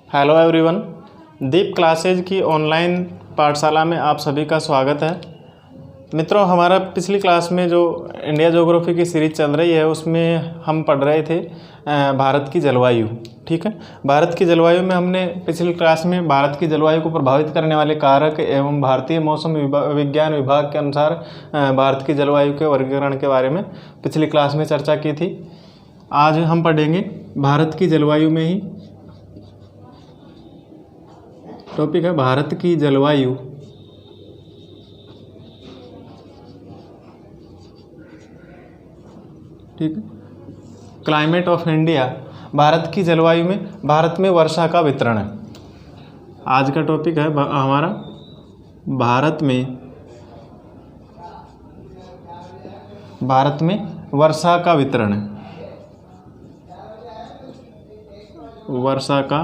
Hello everyone, दीप classes की online पाठशाला में आप सभी का स्वागत है। मित्रों, हमारा पिछली क्लास में जो इंडिया ज्योग्राफी की सीरीज चल रही है उसमें हम पढ़ रहे थे भारत की जलवायु। ठीक है, भारत की जलवायु में हमने पिछली क्लास में भारत की जलवायु को प्रभावित करने वाले कारक एवं भारतीय मौसम विज्ञान विभाग के अनुसार भारत की जलवायु के वर्गीकरण के बारे में पिछली क्लास में चर्चा की थी। आज हम पढ़ेंगे भारत की जलवायु में ही टॉपिक है भारत की जलवायु। ठीक है, क्लाइमेट ऑफ इंडिया। भारत की जलवायु में भारत में वर्षा का वितरण है। आज का टॉपिक है हमारा भारत में वर्षा का वितरण है। वर्षा का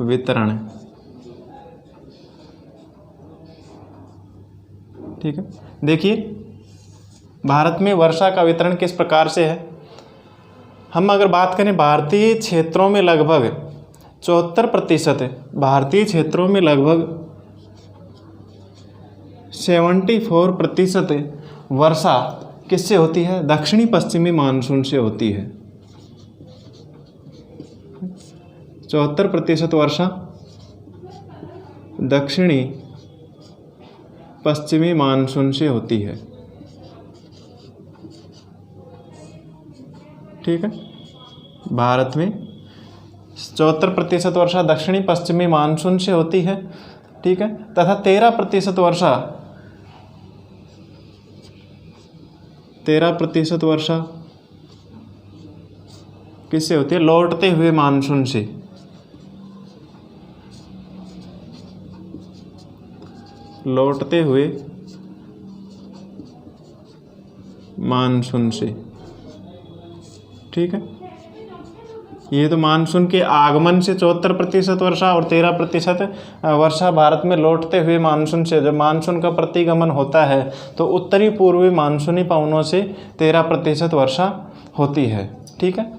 वितरण है। ठीक है, देखिए भारत में वर्षा का वितरण किस प्रकार से है। हम अगर बात करें भारतीय क्षेत्रों में लगभग 74%, भारतीय क्षेत्रों में लगभग 74% वर्षा किससे होती है? दक्षिणी पश्चिमी मानसून से होती है। 74% वर्षा दक्षिणी पश्चिमी मानसून से होती है। ठीक है, भारत में 74% वर्षा दक्षिणी पश्चिमी मानसून से होती है। ठीक है, तथा 13% वर्षा किससे होती है? लौटते हुए मानसून से। लौटते हुए मानसून से। ठीक है, ये तो मानसून के आगमन से 74% वर्षा और 13% वर्षा भारत में लौटते हुए मानसून से। जब मानसून का प्रतिगमन होता है तो उत्तरी पूर्वी मानसूनी पवनों से 13% वर्षा होती है। ठीक है,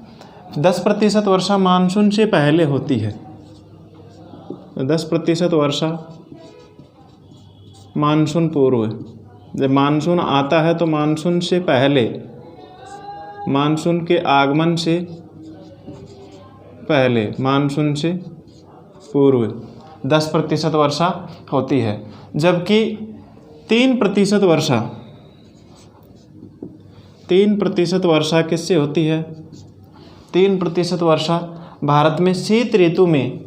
10% वर्षा मानसून से पहले होती है। 10% वर्षा मानसून पूर्व। जब मानसून आता है तो मानसून से पहले, मानसून के आगमन से पहले, मानसून से पूर्व 10% वर्षा होती है। जबकि 3% वर्षा किससे होती है? 3% वर्षा भारत में शीत ऋतु में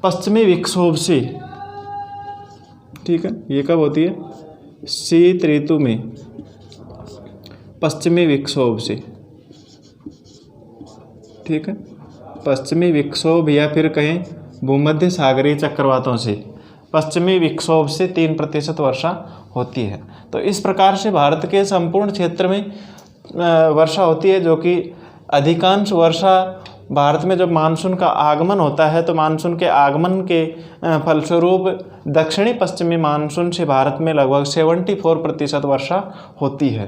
पश्चिमी विक्षोभ से। ठीक है, ये कब होती है? शीत ऋतु में पश्चिमी विक्षोभ से। ठीक है, पश्चिमी विक्षोभ या फिर कहें भूमध्य सागरीय चक्रवातों से, पश्चिमी विक्षोभ से 3% वर्षा होती है। तो इस प्रकार से भारत के संपूर्ण क्षेत्र में वर्षा होती है, जो कि अधिकांश वर्षा भारत में जब मानसून का आगमन होता है तो मानसून के आगमन के फलस्वरूप दक्षिणी पश्चिमी मानसून से भारत में लगभग 74% वर्षा होती है।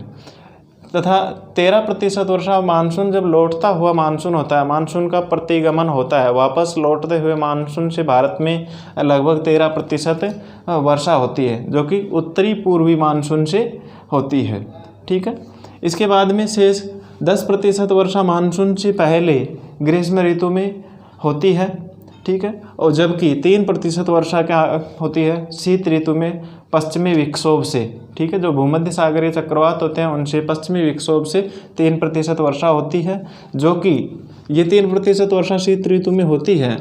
तथा 13% वर्षा मानसून जब लौटता हुआ मानसून होता है, मानसून का प्रतिगमन होता है, वापस लौटते हुए मानसून से भारत में लगभग 13% वर्षा होती है, जो कि उत्तरी पूर्वी मानसून से होती है। ठीक है, इसके बाद में शेष 10% वर्षा मानसून से पहले ग्रीष्म ऋतु में होती है। ठीक है, और जबकि 3% वर्षा क्या होती है? शीत ऋतु में पश्चिमी विक्षोभ से। ठीक है, जो भूमध्य सागरीय चक्रवात होते हैं उनसे पश्चिमी विक्षोभ से 3% वर्षा होती है, जो कि ये 3% वर्षा शीत ऋतु में होती है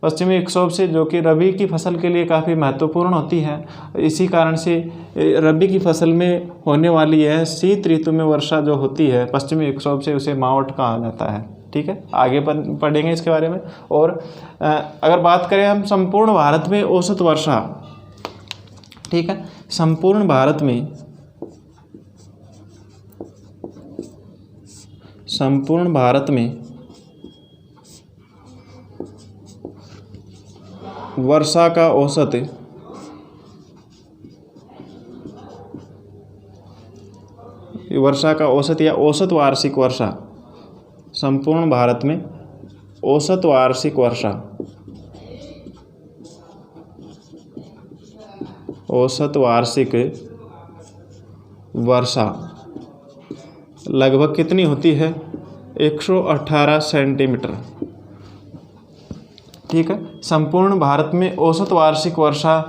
पश्चिमी विक्षोभ से, जो कि रबी की फसल के लिए काफ़ी महत्वपूर्ण होती है। इसी कारण से रबी की फसल में होने वाली यह शीत ऋतु में वर्षा जो होती है पश्चिमी विक्षोभ से, उसे मावठ कहा जाता है। ठीक है, आगे पढ़ेंगे इसके बारे में। और अगर बात करें हम संपूर्ण भारत में औसत वर्षा। ठीक है, संपूर्ण भारत में वर्षा का औसत वर्षा का औसत या औसत वार्षिक वर्षा, संपूर्ण भारत में औसत वार्षिक वर्षा औसत वार्षिक वर्षा लगभग कितनी होती है? 118 सेंटीमीटर। ठीक है, संपूर्ण भारत में औसत वार्षिक वर्षा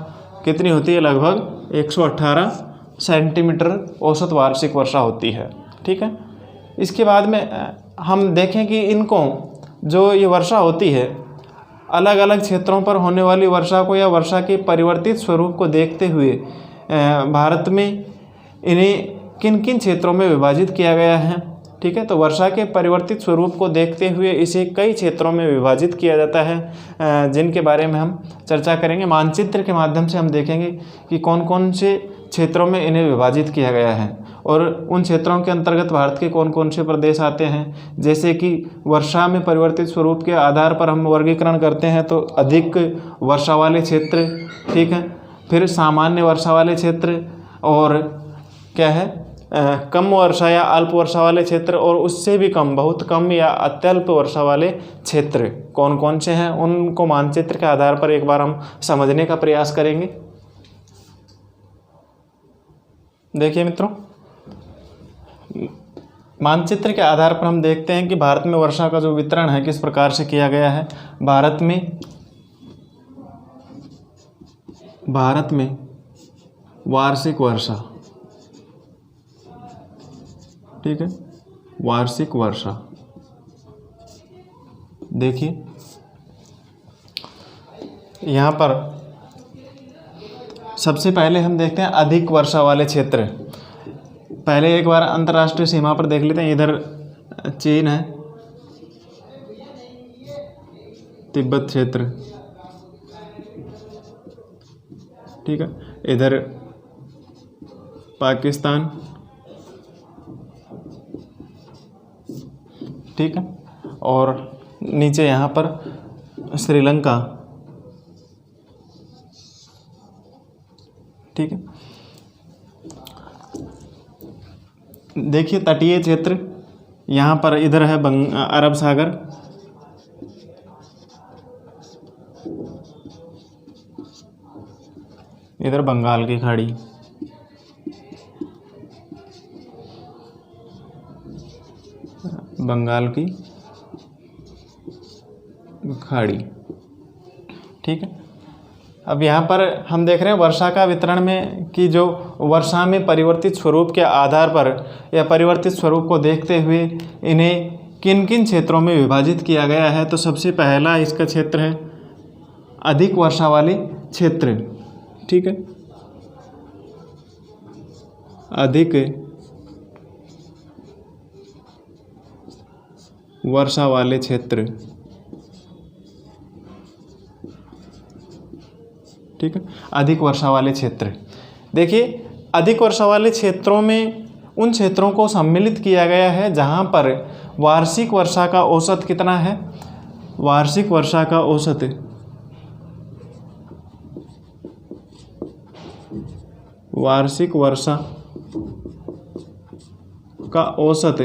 कितनी होती है? लगभग 118 सेंटीमीटर औसत वार्षिक वर्षा होती है। ठीक है, इसके बाद में हम देखें कि इनको जो ये वर्षा होती है, अलग अलग क्षेत्रों पर होने वाली वर्षा को या वर्षा के परिवर्तित स्वरूप को देखते हुए भारत में इन्हें किन किन क्षेत्रों में विभाजित किया गया है। ठीक है, तो वर्षा के परिवर्तित स्वरूप को देखते हुए इसे कई क्षेत्रों में विभाजित किया जाता है, जिनके बारे में हम चर्चा करेंगे। मानचित्र के माध्यम से हम देखेंगे कि कौन कौन से क्षेत्रों में इन्हें विभाजित किया गया है और उन क्षेत्रों के अंतर्गत भारत के कौन कौन से प्रदेश आते हैं। जैसे कि वर्षा में परिवर्तित स्वरूप के आधार पर हम वर्गीकरण करते हैं, तो अधिक वर्षा वाले क्षेत्र, ठीक है, फिर सामान्य वर्षा वाले क्षेत्र, और क्या है कम वर्षा या अल्प वर्षा वाले क्षेत्र, और उससे भी कम, बहुत कम या अत्यल्प वर्षा वाले क्षेत्र कौन कौन से हैं, उनको मानचित्र के आधार पर एक बार हम समझने का प्रयास करेंगे। देखिए मित्रों, मानचित्र के आधार पर हम देखते हैं कि भारत में वर्षा का जो वितरण है किस प्रकार से किया गया है। भारत में वार्षिक वर्षा, ठीक है, वार्षिक वर्षा, देखिए यहाँ पर सबसे पहले हम देखते हैं अधिक वर्षा वाले क्षेत्र। पहले एक बार अंतर्राष्ट्रीय सीमा पर देख लेते हैं। इधर चीन है, तिब्बत क्षेत्र, ठीक है, इधर पाकिस्तान, ठीक है, और नीचे यहाँ पर श्रीलंका, ठीक है। देखिए तटीय क्षेत्र, यहाँ पर इधर है अरब सागर, इधर बंगाल की खाड़ी, बंगाल की खाड़ी, ठीक है। अब यहाँ पर हम देख रहे हैं वर्षा का वितरण में कि जो वर्षा में परिवर्तित स्वरूप के आधार पर या परिवर्तित स्वरूप को देखते हुए इन्हें किन किन क्षेत्रों में विभाजित किया गया है। तो सबसे पहला इसका क्षेत्र है अधिक वर्षा वाले क्षेत्र, ठीक है, अधिक वर्षा वाले क्षेत्र, ठीक है, अधिक वर्षा वाले क्षेत्र। देखिए अधिक वर्षा वाले क्षेत्रों में उन क्षेत्रों को सम्मिलित किया गया है जहां पर वार्षिक वर्षा का औसत कितना है, वार्षिक वर्षा का औसत, वार्षिक वर्षा का औसत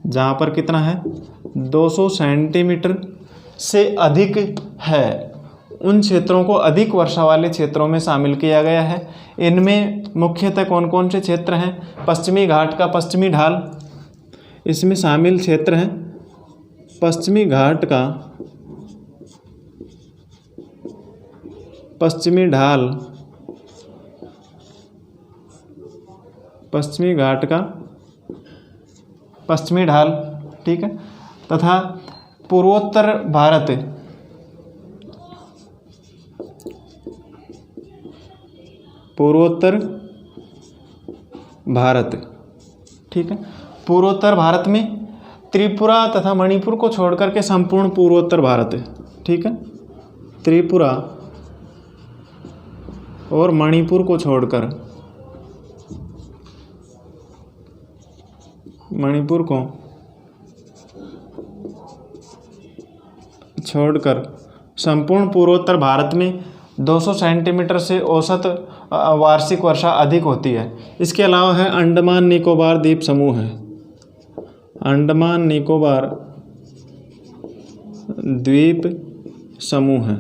जहां पर कितना है 200 सेंटीमीटर से अधिक है, उन क्षेत्रों को अधिक वर्षा वाले क्षेत्रों में शामिल किया गया है। इनमें मुख्यतः कौन कौन से क्षेत्र हैं? पश्चिमी घाट का पश्चिमी ढाल इसमें शामिल क्षेत्र हैं। पश्चिमी घाट का पश्चिमी ढाल, पश्चिमी घाट का पश्चिमी ढाल, ठीक है, तथा पूर्वोत्तर भारत, पूर्वोत्तर भारत, ठीक है, पूर्वोत्तर भारत में त्रिपुरा तथा मणिपुर को छोड़कर के संपूर्ण पूर्वोत्तर भारत है, ठीक है, त्रिपुरा और मणिपुर को छोड़कर, मणिपुर को छोड़कर संपूर्ण पूर्वोत्तर भारत में 200 सेंटीमीटर से औसत वार्षिक वर्षा अधिक होती है। इसके अलावा है अंडमान निकोबार द्वीप समूह है, अंडमान निकोबार द्वीप समूह है,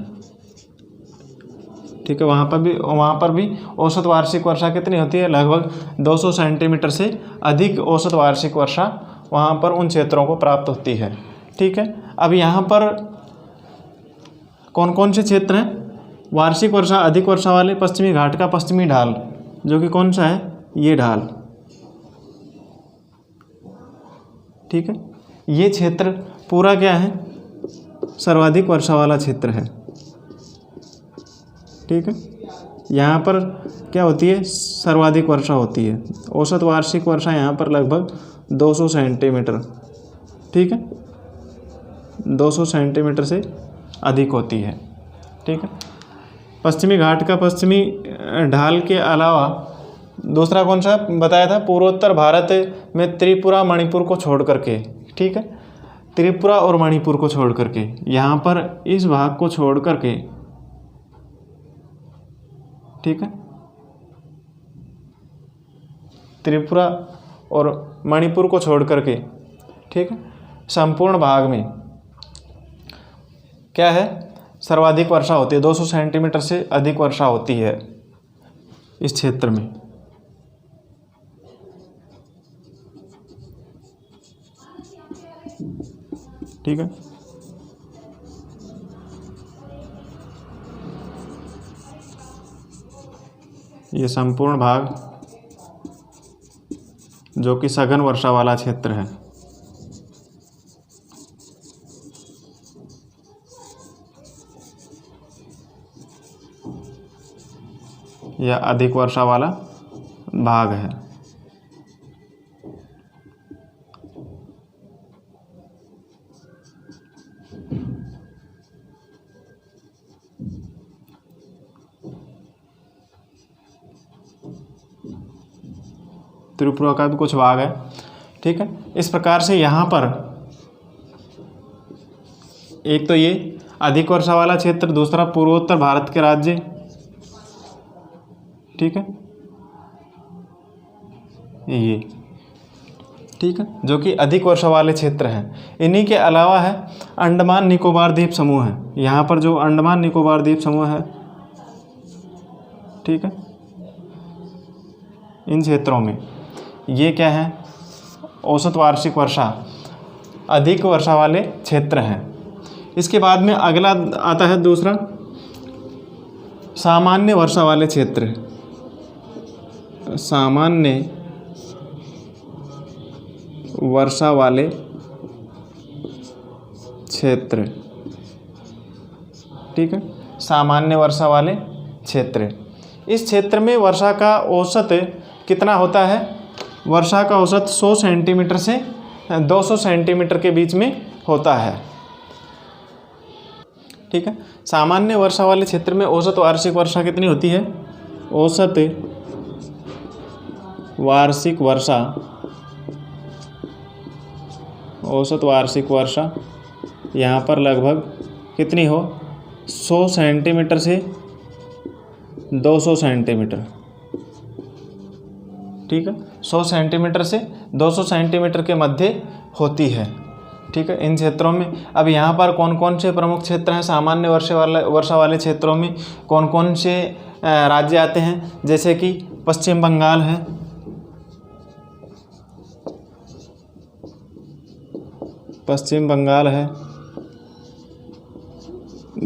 ठीक है। वहाँ पर भी औसत वार्षिक वर्षा कितनी होती है? लगभग 200 सेंटीमीटर से अधिक औसत वार्षिक वर्षा वहाँ पर उन क्षेत्रों को प्राप्त होती है। ठीक है। अब यहाँ पर कौन कौन से क्षेत्र हैं? वार्षिक वर्षा अधिक वर्षा वाले पश्चिमी घाट का पश्चिमी ढाल, जो कि कौन सा है? ये ढाल। ठीक है। ये क्षेत्र पूरा क्या है? सर्वाधिक वर्षा वाला क्षेत्र है। ठीक है। यहाँ पर क्या होती है? सर्वाधिक वर्षा होती है। औसत वार्षिक वर्षा यहाँ पर लगभग 200 सेंटीमीटर, ठीक है, 200 सेंटीमीटर से अधिक होती है। ठीक है। पश्चिमी घाट का पश्चिमी ढाल के अलावा दूसरा कौन सा बताया था? पूर्वोत्तर भारत में त्रिपुरा मणिपुर को छोड़ करके, ठीक है, त्रिपुरा और मणिपुर को छोड़ करके, यहाँ पर इस भाग को छोड़ करके, ठीक है, त्रिपुरा और मणिपुर को छोड़ करके, ठीक है, संपूर्ण भाग में क्या है? सर्वाधिक वर्षा होती है। 200 सेंटीमीटर से अधिक वर्षा होती है इस क्षेत्र में। ठीक है। ये संपूर्ण भाग जो कि सघन वर्षा वाला क्षेत्र है। यह अधिक वर्षा वाला भाग है। त्रिपुरा का भी कुछ भाग है। ठीक है। इस प्रकार से यहाँ पर एक तो ये अधिक वर्षा वाला क्षेत्र, दूसरा पूर्वोत्तर भारत के राज्य, ठीक है, ये, ठीक है, जो कि अधिक वर्षा वाले क्षेत्र हैं। इन्हीं के अलावा है अंडमान निकोबार द्वीप समूह है। यहाँ पर जो अंडमान निकोबार द्वीप समूह है, ठीक है, इन क्षेत्रों में ये क्या है? औसत वार्षिक वर्षा अधिक वर्षा वाले क्षेत्र हैं। इसके बाद में अगला आता है दूसरा, सामान्य वर्षा वाले क्षेत्र। सामान्य वर्षा वाले क्षेत्र, ठीक है, सामान्य वर्षा वाले क्षेत्र। इस क्षेत्र में वर्षा का औसत कितना होता है? वर्षा का औसत 100 सेंटीमीटर से 200 सेंटीमीटर के बीच में होता है। ठीक है। सामान्य वर्षा वाले क्षेत्र में औसत वार्षिक वर्षा कितनी होती है? औसत वार्षिक वर्षा, औसत वार्षिक वर्षा यहाँ पर लगभग कितनी हो? 100 सेंटीमीटर से 200 सेंटीमीटर, ठीक है, 100 सेंटीमीटर से 200 सेंटीमीटर के मध्य होती है। ठीक है। इन क्षेत्रों में अब यहाँ पर कौन कौन से प्रमुख क्षेत्र हैं? सामान्य वर्षा वाले क्षेत्रों में कौन कौन से राज्य आते हैं? जैसे कि पश्चिम बंगाल है, पश्चिम बंगाल है,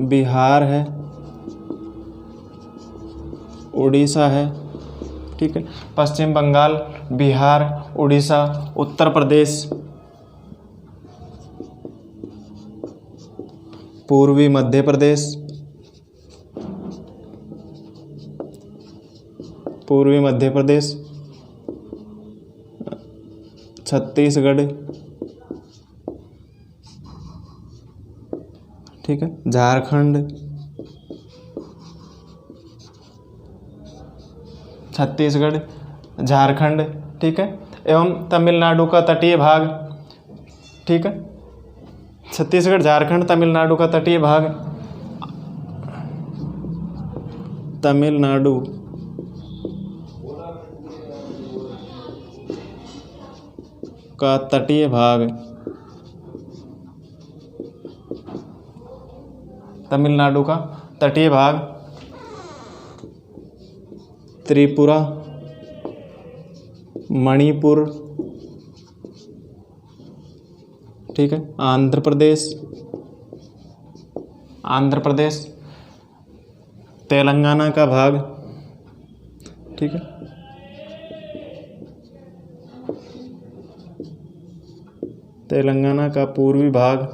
बिहार है, उड़ीसा है, ठीक है, पश्चिम बंगाल, बिहार, उड़ीसा, उत्तर प्रदेश, पूर्वी मध्य प्रदेश, पूर्वी मध्य प्रदेश, छत्तीसगढ़, ठीक है, झारखंड, छत्तीसगढ़, झारखंड, ठीक है, एवं तमिलनाडु का तटीय भाग, ठीक है, छत्तीसगढ़, झारखंड, तमिलनाडु का तटीय भाग, तमिलनाडु का तटीय भाग, तमिलनाडु का तटीय भाग, त्रिपुरा, मणिपुर, ठीक है, आंध्र प्रदेश, तेलंगाना का भाग, ठीक है, तेलंगाना का पूर्वी भाग,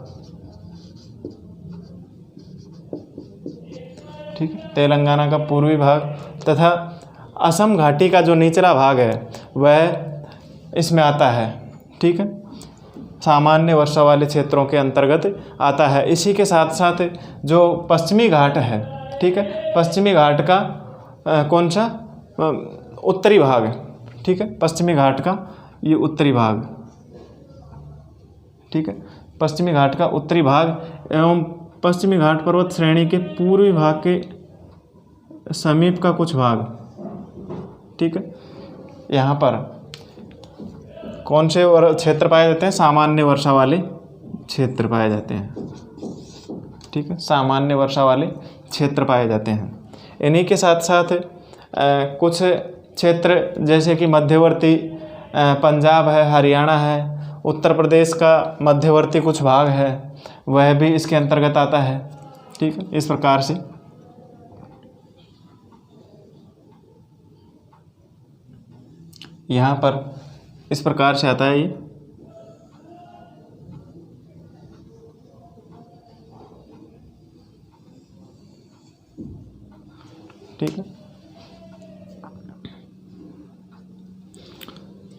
ठीक है, तेलंगाना का पूर्वी भाग तथा असम घाटी का जो निचला भाग है वह इसमें आता है, ठीक है, सामान्य वर्षा वाले क्षेत्रों के अंतर्गत आता है। इसी के साथ साथ जो पश्चिमी घाट है, ठीक है, पश्चिमी घाट का कौन सा उत्तरी भाग, ठीक है, पश्चिमी घाट का ये उत्तरी भाग, ठीक है, पश्चिमी घाट का उत्तरी भाग एवं पश्चिमी घाट पर्वत श्रेणी के पूर्वी भाग के समीप का कुछ भाग, ठीक है। यहाँ पर कौन से क्षेत्र पाए जाते हैं? सामान्य वर्षा वाले क्षेत्र पाए जाते हैं, ठीक है, सामान्य वर्षा वाले क्षेत्र पाए जाते हैं। इन्हीं के साथ साथ कुछ क्षेत्र जैसे कि मध्यवर्ती पंजाब है, हरियाणा है, उत्तर प्रदेश का मध्यवर्ती कुछ भाग है, वह भी इसके अंतर्गत आता है, ठीक है। इस प्रकार से यहाँ पर इस प्रकार से आता है ये, ठीक है।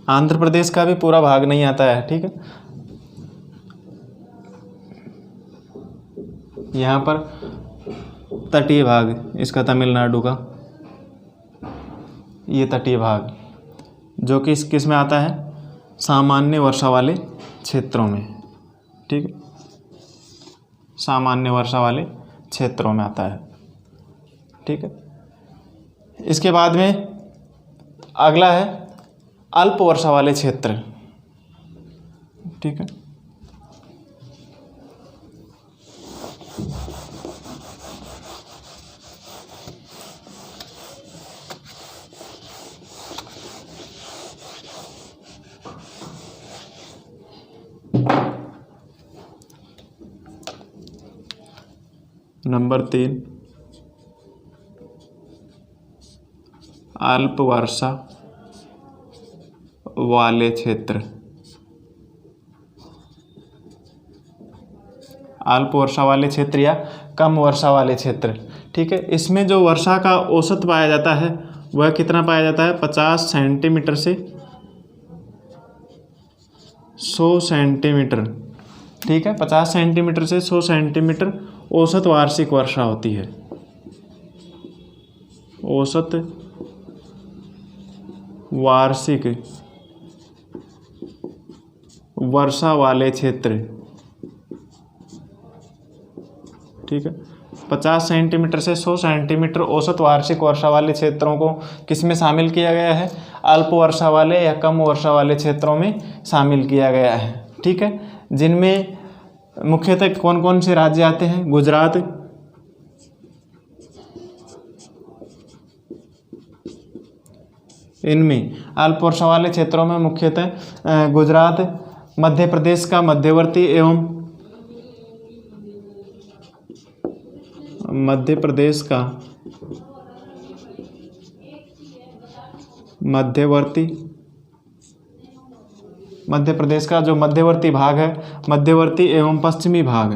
आंध्र प्रदेश का भी पूरा भाग नहीं आता है, ठीक है। यहाँ पर तटीय भाग इसका तमिलनाडु का, ये तटीय भाग जो कि किस में आता है? सामान्य वर्षा वाले क्षेत्रों में, ठीक है, सामान्य वर्षा वाले क्षेत्रों में आता है, ठीक है। इसके बाद में अगला है अल्प वर्षा वाले क्षेत्र, ठीक है। नंबर 3 अल्प वर्षा वाले क्षेत्र। अल्प वर्षा वाले क्षेत्र या कम वर्षा वाले क्षेत्र, ठीक है। इसमें जो वर्षा का औसत पाया जाता है वह कितना पाया जाता है? 50 सेंटीमीटर से 100 सेंटीमीटर, ठीक है, 50 सेंटीमीटर से 100 सेंटीमीटर औसत वार्षिक वर्षा होती है। औसत वार्षिक वर्षा वाले क्षेत्र, ठीक है, 50 सेंटीमीटर से 100 सेंटीमीटर औसत वार्षिक वर्षा वाले क्षेत्रों को किस में शामिल किया गया है? अल्प वर्षा वाले या कम वर्षा वाले क्षेत्रों में शामिल किया गया है, ठीक है। जिनमें मुख्यतः कौन कौन से राज्य आते हैं? गुजरात, इनमें अल्प वर्षा वाले क्षेत्रों में मुख्यतः गुजरात, मध्य प्रदेश का मध्यवर्ती एवं मध्य प्रदेश का मध्य प्रदेश का जो मध्यवर्ती भाग है, मध्यवर्ती एवं पश्चिमी भाग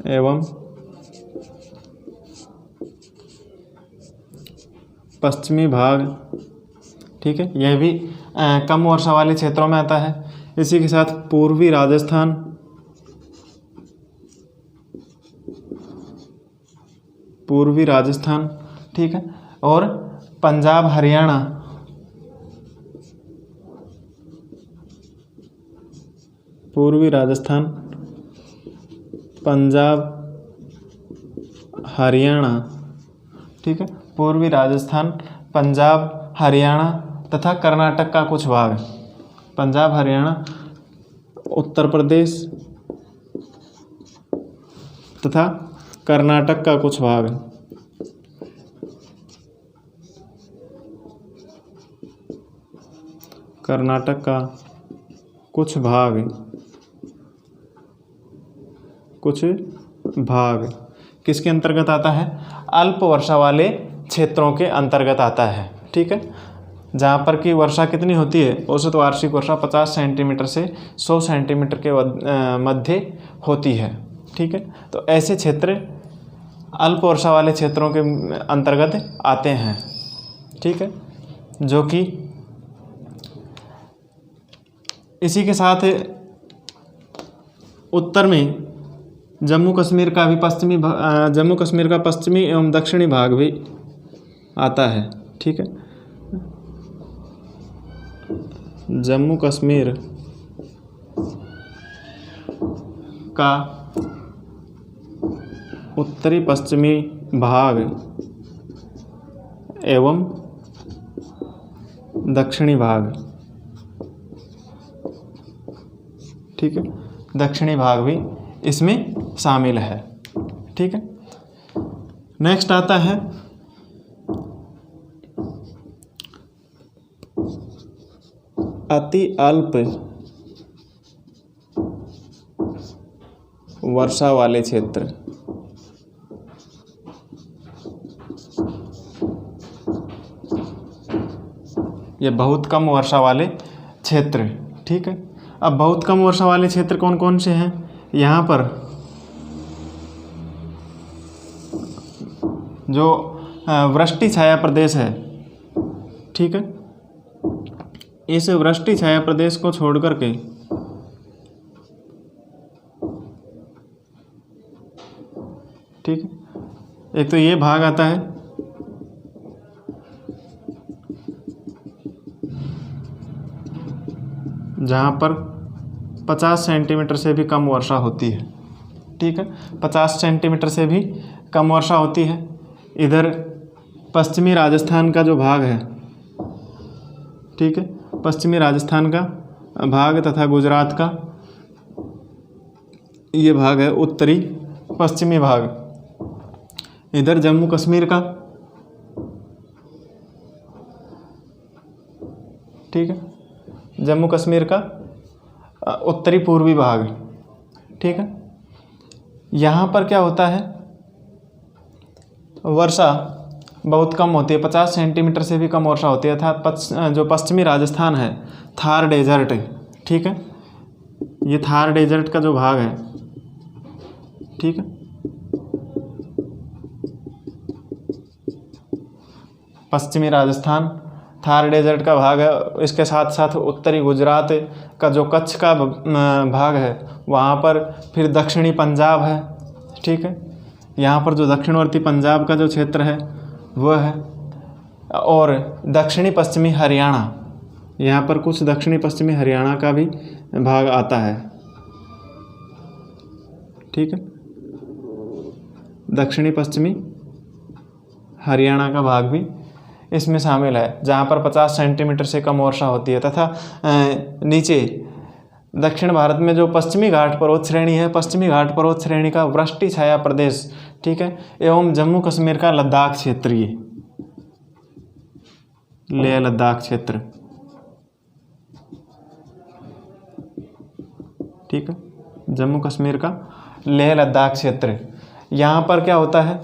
एवं पश्चिमी भाग, ठीक है, यह भी कम वर्षा वाले क्षेत्रों में आता है। इसी के साथ पूर्वी राजस्थान, ठीक है, और पंजाब हरियाणा, पूर्वी राजस्थान, पंजाब हरियाणा, ठीक है, पूर्वी राजस्थान, पंजाब हरियाणा तथा कर्नाटक का कुछ भाग, पंजाब हरियाणा, उत्तर प्रदेश तथा कर्नाटक का कुछ भाग, कर्नाटक का कुछ भाग किसके अंतर्गत आता है? अल्प वर्षा वाले क्षेत्रों के अंतर्गत आता है। ठीक है, जहाँ पर की वर्षा कितनी होती है? औसत वार्षिक वर्षा 50 सेंटीमीटर से 100 सेंटीमीटर के मध्य होती है। ठीक है, तो ऐसे क्षेत्र अल्प वर्षा वाले क्षेत्रों के अंतर्गत आते हैं। ठीक है, जो कि इसी के साथ उत्तर में जम्मू कश्मीर का पश्चिमी एवं दक्षिणी भाग भी आता है। ठीक है, जम्मू कश्मीर का उत्तरी पश्चिमी भाग एवं दक्षिणी भाग, ठीक है, दक्षिणी भाग भी इसमें शामिल है। ठीक है, नेक्स्ट आता है अति अल्प वर्षा वाले क्षेत्र। ये बहुत कम वर्षा वाले क्षेत्र। ठीक है, अब बहुत कम वर्षा वाले क्षेत्र कौन कौन से हैं? यहाँ पर जो वृष्टि छाया प्रदेश है, ठीक है, इस वृष्टि छाया प्रदेश को छोड़ करके ठीक है, एक तो ये भाग आता है, जहाँ पर 50 सेंटीमीटर से भी कम वर्षा होती है। ठीक है, 50 सेंटीमीटर से भी कम वर्षा होती है। इधर पश्चिमी राजस्थान का जो भाग है, ठीक है, पश्चिमी राजस्थान का भाग तथा गुजरात का ये भाग है उत्तरी पश्चिमी भाग। इधर जम्मू कश्मीर का, ठीक है, जम्मू कश्मीर का उत्तरी पूर्वी भाग। ठीक है, यहाँ पर क्या होता है? वर्षा बहुत कम होती है, 50 सेंटीमीटर से भी कम वर्षा होती है। अर्थात जो पश्चिमी राजस्थान है, थार डेजर्ट, ठीक है, ये थार डेजर्ट का जो भाग है, ठीक है, पश्चिमी राजस्थान थार डेजर्ट का भाग है। इसके साथ साथ उत्तरी गुजरात का जो कच्छ का भाग है, वहाँ पर फिर दक्षिणी पंजाब है। ठीक है, यहाँ पर जो दक्षिणवर्ती पंजाब का जो क्षेत्र है वह है, और दक्षिणी पश्चिमी हरियाणा, यहाँ पर कुछ दक्षिणी पश्चिमी हरियाणा का भी भाग आता है। ठीक है, दक्षिणी पश्चिमी हरियाणा का भाग भी इसमें शामिल है, जहाँ पर 50 सेंटीमीटर से कम वर्षा होती है। तथा नीचे दक्षिण भारत में जो पश्चिमी घाट पर्वत श्रेणी है, पश्चिमी घाट पर्वत श्रेणी का वृष्टि छाया प्रदेश, ठीक है, एवं जम्मू कश्मीर का लद्दाख क्षेत्र, ये लेह लद्दाख क्षेत्र, ठीक है, जम्मू कश्मीर का लेह लद्दाख क्षेत्र। यहाँ पर क्या होता है?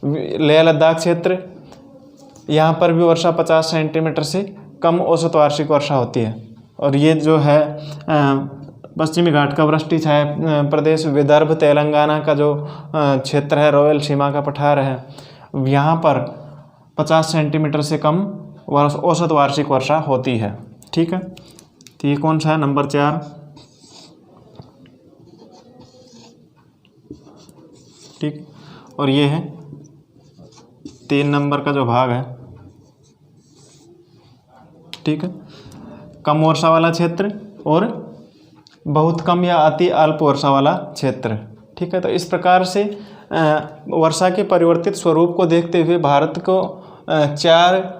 लेह लद्दाख क्षेत्र, यहाँ पर भी वर्षा 50 सेंटीमीटर से कम औसत वार्षिक वर्षा होती है। और ये जो है पश्चिमी घाट का वृष्टि छाया प्रदेश, विदर्भ तेलंगाना का जो क्षेत्र है, रॉयल सीमा का पठार है, यहाँ पर 50 सेंटीमीटर से कम औसत वार्षिक वर्षा होती है। ठीक है, तो ये कौन सा है? नंबर 4। ठीक, और ये है 3 नंबर का जो भाग है, ठीक है, कम वर्षा वाला क्षेत्र और बहुत कम या अति अल्प वर्षा वाला क्षेत्र। ठीक है, तो इस प्रकार से वर्षा के परिवर्तित स्वरूप को देखते हुए भारत को 4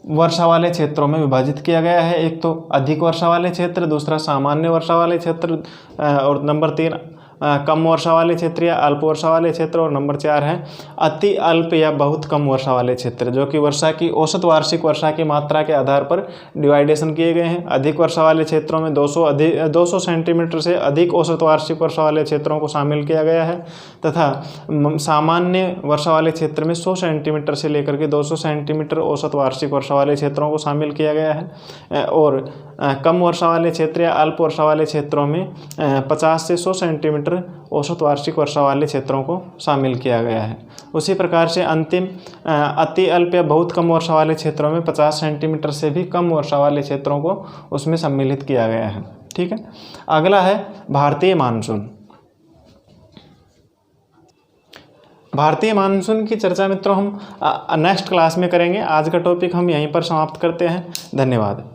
वर्षा वाले क्षेत्रों में विभाजित किया गया है। एक तो अधिक वर्षा वाले क्षेत्र, दूसरा सामान्य वर्षा वाले क्षेत्र, और नंबर 3 कम वर्षा वाले क्षेत्र या अल्प वर्षा वाले क्षेत्र, और नंबर 4 है अति अल्प या बहुत कम वर्षा वाले क्षेत्र, जो कि वर्षा की औसत वार्षिक वर्षा की मात्रा के आधार पर डिवाइडेशन किए गए हैं। अधिक वर्षा वाले क्षेत्रों में 200 सेंटीमीटर से अधिक औसत वार्षिक वर्षा वाले क्षेत्रों को शामिल किया गया है, तथा सामान्य वर्षा वाले क्षेत्र में 100 सेंटीमीटर से लेकर के 200 सेंटीमीटर औसत वार्षिक वर्षा वाले क्षेत्रों को शामिल किया गया है। और कम वर्षा वाले क्षेत्र या अल्प वर्षा वाले क्षेत्रों में 50 से 100 सेंटीमीटर औसत वार्षिक वर्षा वाले क्षेत्रों को शामिल किया गया है। उसी प्रकार से अंतिम अति अल्प या बहुत कम वर्षा वाले क्षेत्रों में 50 सेंटीमीटर से भी कम वर्षा वाले क्षेत्रों को उसमें सम्मिलित किया गया है। ठीक है, अगला है भारतीय मानसून। भारतीय मानसून की चर्चा मित्रों हम नेक्स्ट क्लास में करेंगे। आज का टॉपिक हम यहीं पर समाप्त करते हैं। धन्यवाद।